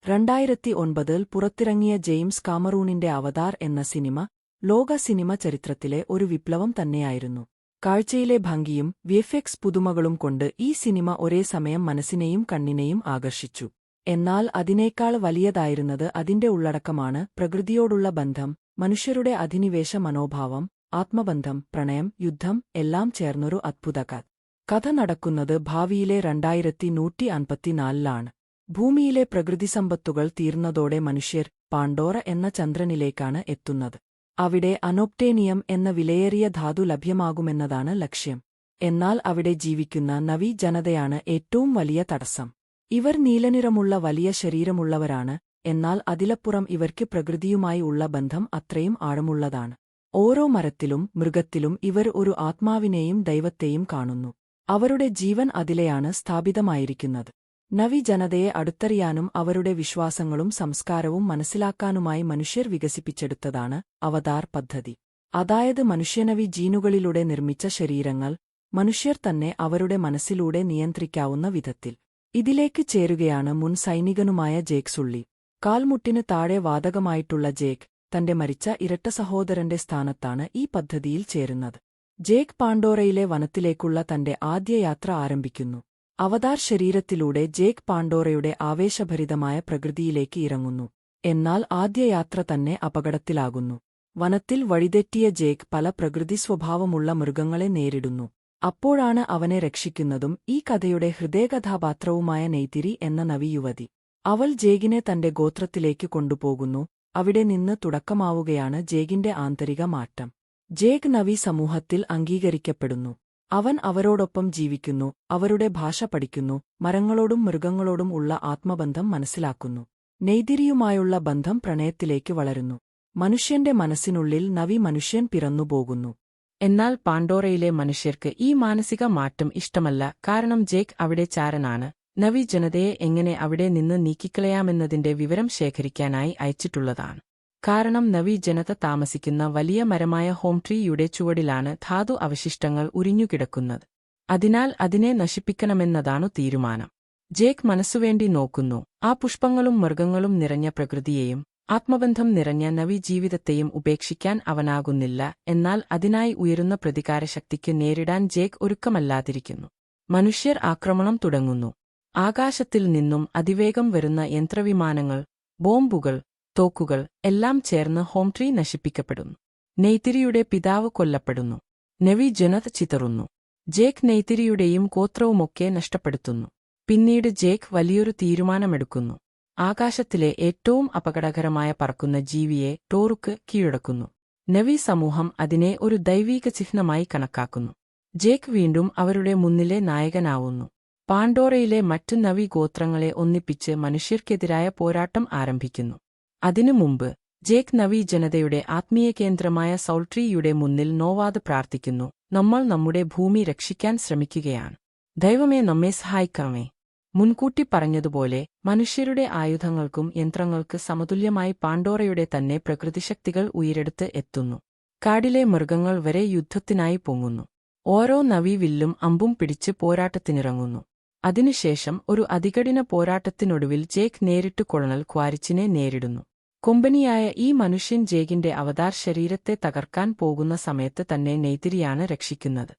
2009-ൽ പുറത്തിറങ്ങിയ ജെയിംസ് കാമറൂണിന്റെ അവതാർ എന്ന സിനിമ ലോക സിനിമ ചരിത്രത്തിലെ ഒരു വിപ്ലവം തന്നെയായിരുന്നു. കാഴ്ചയിലെ ഭംഗിയും വിഎഫ്എക്സ് പുതുമകളും കൊണ്ട് ഈ സിനിമ ഒരേ സമയം മനസ്സിനെയും കണ്ണിനെയും ആകർഷിച്ചു. എന്നാൽ അതിനേക്കാൾ വലിയതായിരുന്നത് അതിന്റെ ഉള്ളടക്കമാണ്. പ്രകൃതിയോടുള്ള ബന്ധം, മനുഷ്യരുടെ അധിനിവേശ മനോഭാവം, ആത്മബന്ധം, പ്രണയം, യുദ്ധം എല്ലാം ചേർന്നൊരു അദ്ഭുതകഥ. കഥ നടക്കുന്നത് ഭാവിയിലെ 2154-ലാണ്. ഭൂമിയിലെ പ്രകൃതിസമ്പത്തുകൾ തീർന്നതോടെ മനുഷ്യർ പാണ്ടോറ എന്ന ചന്ദ്രനിലേക്കാണ് എത്തുന്നത്. അവിടെ അനോപ്റ്റേനിയം എന്ന വിലയേറിയ ധാതു ലഭ്യമാകുമെന്നതാണ് ലക്ഷ്യം. എന്നാൽ അവിടെ ജീവിക്കുന്ന നവി ജനതയാണ് ഏറ്റവും വലിയ തടസ്സം. ഇവർ നീലനിറമുള്ള വലിയ ശരീരമുള്ളവരാണ്. എന്നാൽ അതിലപ്പുറം ഇവർക്ക് പ്രകൃതിയുമായി ഉള്ള ബന്ധം അത്രയും ആഴമുള്ളതാണ്. ഓരോ മരത്തിലും മൃഗത്തിലും ഇവർ ഒരു ആത്മാവിനെയും ദൈവത്തെയും കാണുന്നു. അവരുടെ ജീവൻ അതിലെയാണ് സ്ഥാപിതമായിരിക്കുന്നത്. നവി ജനതയെ അടുത്തറിയാനും അവരുടെ വിശ്വാസങ്ങളും സംസ്കാരവും മനസ്സിലാക്കാനുമായി മനുഷ്യർ വികസിപ്പിച്ചെടുത്തതാണ് അവതാർ പദ്ധതി. അതായത് മനുഷ്യനവി ജീനുകളിലൂടെ നിർമ്മിച്ച ശരീരങ്ങൾ മനുഷ്യർ തന്നെ അവരുടെ മനസ്സിലൂടെ നിയന്ത്രിക്കാവുന്ന വിധത്തിൽ. ഇതിലേക്ക് ചേരുകയാണ് മുൻ സൈനികനുമായ ജേക്ക് സുള്ളി. കാൽമുട്ടിന് താഴെ വാതകമായിട്ടുള്ള ജേക്ക് തന്റെ മരിച്ച ഇരട്ട സഹോദരന്റെ സ്ഥാനത്താണ് ഈ പദ്ധതിയിൽ ചേരുന്നത്. ജേക്ക് പാണ്ടോറയിലെ വനത്തിലേക്കുള്ള തന്റെ ആദ്യ യാത്ര ആരംഭിക്കുന്നു. അവതാർ ശരീരത്തിലൂടെ ജേക്ക് പാണ്ടോറയുടെ ആവേശഭരിതമായ പ്രകൃതിയിലേക്ക് ഇറങ്ങുന്നു. എന്നാൽ ആദ്യ യാത്ര തന്നെ അപകടത്തിലാകുന്നു. വനത്തിൽ വഴിതെറ്റിയ ജേക്ക് പല പ്രകൃതി സ്വഭാവമുള്ള മൃഗങ്ങളെ നേരിടുന്നു. അപ്പോഴാണ് അവനെ രക്ഷിക്കുന്നതും ഈ കഥയുടെ ഹൃദയകഥാപാത്രവുമായ നെയ്തിരി എന്ന നവി യുവതി. അവൾ ജേക്കിനെ തന്റെ ഗോത്രത്തിലേക്ക് കൊണ്ടുപോകുന്നു. അവിടെ നിന്ന് തുടക്കമാവുകയാണ് ജേക്കിന്റെ ആന്തരിക മാറ്റം. ജേക്ക് നവി സമൂഹത്തിൽ അംഗീകരിക്കപ്പെടുന്നു. അവൻ അവരോടൊപ്പം ജീവിക്കുന്നു, അവരുടെ ഭാഷ പഠിക്കുന്നു, മരങ്ങളോടും മൃഗങ്ങളോടും ഉള്ള ആത്മബന്ധം മനസ്സിലാക്കുന്നു. നെയ്തിരിയുമായുള്ള ബന്ധം പ്രണയത്തിലേക്ക് വളരുന്നു. മനുഷ്യന്റെ മനസ്സിനുള്ളിൽ നവി മനുഷ്യൻ പിറന്നുപോകുന്നു. എന്നാൽ പാണ്ടോറയിലെ മനുഷ്യർക്ക് ഈ മാനസിക മാറ്റം ഇഷ്ടമല്ല. കാരണം ജേക്ക് അവിടെ ചാരനാണ്. നവി ജനതയെ എങ്ങനെ അവിടെ നിന്ന് നീക്കിക്കളയാമെന്നതിന്റെ വിവരം ശേഖരിക്കാനായി അയച്ചിട്ടുള്ളതാണ്. കാരണം നവി ജനത താമസിക്കുന്ന വലിയ മരമായ ഹോംട്രീയുടെ ചുവടിലാണ് ധാതു അവശിഷ്ടങ്ങൾ ഉരിഞ്ഞുകിടക്കുന്നത്. അതിനാൽ അതിനെ നശിപ്പിക്കണമെന്നതാണു തീരുമാനം. ജേക്ക് മനസ്സുവേണ്ടി നോക്കുന്നു. ആ പുഷ്പങ്ങളും മൃഗങ്ങളും നിറഞ്ഞ പ്രകൃതിയെയും ആത്മബന്ധം നിറഞ്ഞ നവി ജീവിതത്തെയും ഉപേക്ഷിക്കാൻ അവനാകുന്നില്ല. എന്നാൽ അതിനായി ഉയരുന്ന പ്രതികാരശക്തിക്ക് നേരിടാൻ ജേക്ക് ഒരുക്കമല്ലാതിരിക്കുന്നു. മനുഷ്യർ ആക്രമണം തുടങ്ങുന്നു. ആകാശത്തിൽ നിന്നും അതിവേഗം വരുന്ന യന്ത്രവിമാനങ്ങൾ, ബോംബുകൾ, തോക്കുകൾ എല്ലാം ചേർന്ന് ഹോംട്രീ നശിപ്പിക്കപ്പെടുന്നു. നെയ്തിരിയുടെ പിതാവ് കൊല്ലപ്പെടുന്നു. നവി ജനത ചിതറുന്നു. ജേക്ക് നെയ്തിരിയുടെയും ഗോത്രവുമൊക്കെ നഷ്ടപ്പെടുത്തുന്നു. പിന്നീട് ജേക്ക് വലിയൊരു തീരുമാനമെടുക്കുന്നു. ആകാശത്തിലെ ഏറ്റവും അപകടകരമായ പറക്കുന്ന ജീവിയെ ടോറുക്ക് കീഴടക്കുന്നു. നവി സമൂഹം അതിനെ ഒരു ദൈവീക ചിഹ്നമായി കണക്കാക്കുന്നു. ജേക്ക് വീണ്ടും അവരുടെ മുന്നിലെ നായകനാവുന്നു. പാണ്ടോറയിലെ മറ്റു നവി ഗോത്രങ്ങളെ ഒന്നിപ്പിച്ച് മനുഷ്യർക്കെതിരായ പോരാട്ടം ആരംഭിക്കുന്നു. അതിനു മുമ്പ് ജേക്ക് നവി ജനതയുടെ ആത്മീയ കേന്ദ്രമായ സൗൾട്രീയുടെ മുന്നിൽ നോവാതെ പ്രാർത്ഥിക്കുന്നു. നമ്മൾ നമ്മുടെ ഭൂമി രക്ഷിക്കാൻ ശ്രമിക്കുകയാണ്. ദൈവമേ, നമ്മെ സഹായിക്കണമേ. മുൻകൂട്ടി പറഞ്ഞതുപോലെ മനുഷ്യരുടെ ആയുധങ്ങൾക്കും യന്ത്രങ്ങൾക്ക് സമതുല്യമായി പാണ്ടോറയുടെ തന്നെ പ്രകൃതിശക്തികൾ ഉയരെടുത്ത് എത്തുന്നു. കാടിലെ മൃഗങ്ങൾ വരെ യുദ്ധത്തിനായി പൊങ്ങുന്നു. ഓരോ നവി വില്ലും അമ്പും പിടിച്ച് പോരാട്ടത്തിനിറങ്ങുന്നു. അതിനുശേഷം ഒരു അതികഠിന പോരാട്ടത്തിനൊടുവിൽ ജേക്ക് നേരിട്ട് കൊളണൽ ക്വാരിച്ചിനെ നേരിടുന്നു. കൊമ്പനിയായ ഈ മനുഷ്യൻ ജേക്കിന്റെ അവതാർ ശരീരത്തെ തകർക്കാൻ പോകുന്ന സമയത്ത് തന്നെ നെയ്തിരിയാണ് രക്ഷിക്കുന്നത്.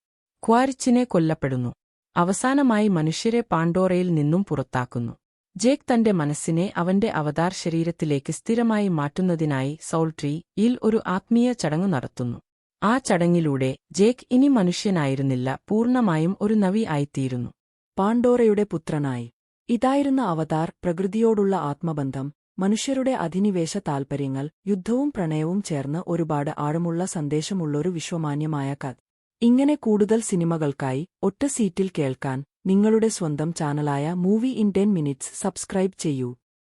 ക്വാരിച്ചിനെ കൊല്ലപ്പെടുന്നു. അവസാനമായി മനുഷ്യരെ പാണ്ടോറയിൽ നിന്നും പുറത്താക്കുന്നു. ജേക്ക് തന്റെ മനസ്സിനെ അവന്റെ അവതാർ ശരീരത്തിലേക്ക് സ്ഥിരമായി മാറ്റുന്നതിനായി സൗൾട്രീയിൽ ഒരു ആത്മീയ ചടങ്ങ് നടത്തുന്നു. ആ ചടങ്ങിലൂടെ ജേക്ക് ഇനി മനുഷ്യനായിരുന്നില്ല, പൂർണ്ണമായും ഒരു നവി ആയിത്തീരുന്നു. പാണ്ടോറയുടെ പുത്രനായി. ഇതായിരുന്ന അവതാർ. പ്രകൃതിയോടുള്ള ആത്മബന്ധം, മനുഷ്യരുടെ അധിനിവേശ താൽപര്യങ്ങൾ, യുദ്ധവും പ്രണയവും ചേർന്ന് ഒരുപാട് ആഴമുള്ള സന്ദേശമുള്ളൊരു വിശ്വമാന്യമായ കഥ. ഇങ്ങനെ കൂടുതൽ സിനിമകൾക്കായി ഒറ്റ സീറ്റിൽ കേൾക്കാൻ നിങ്ങളുടെ സ്വന്തം ചാനലായ മൂവി ഇൻ 10 മിനിറ്റ്സ് സബ്സ്ക്രൈബ് ചെയ്യൂ.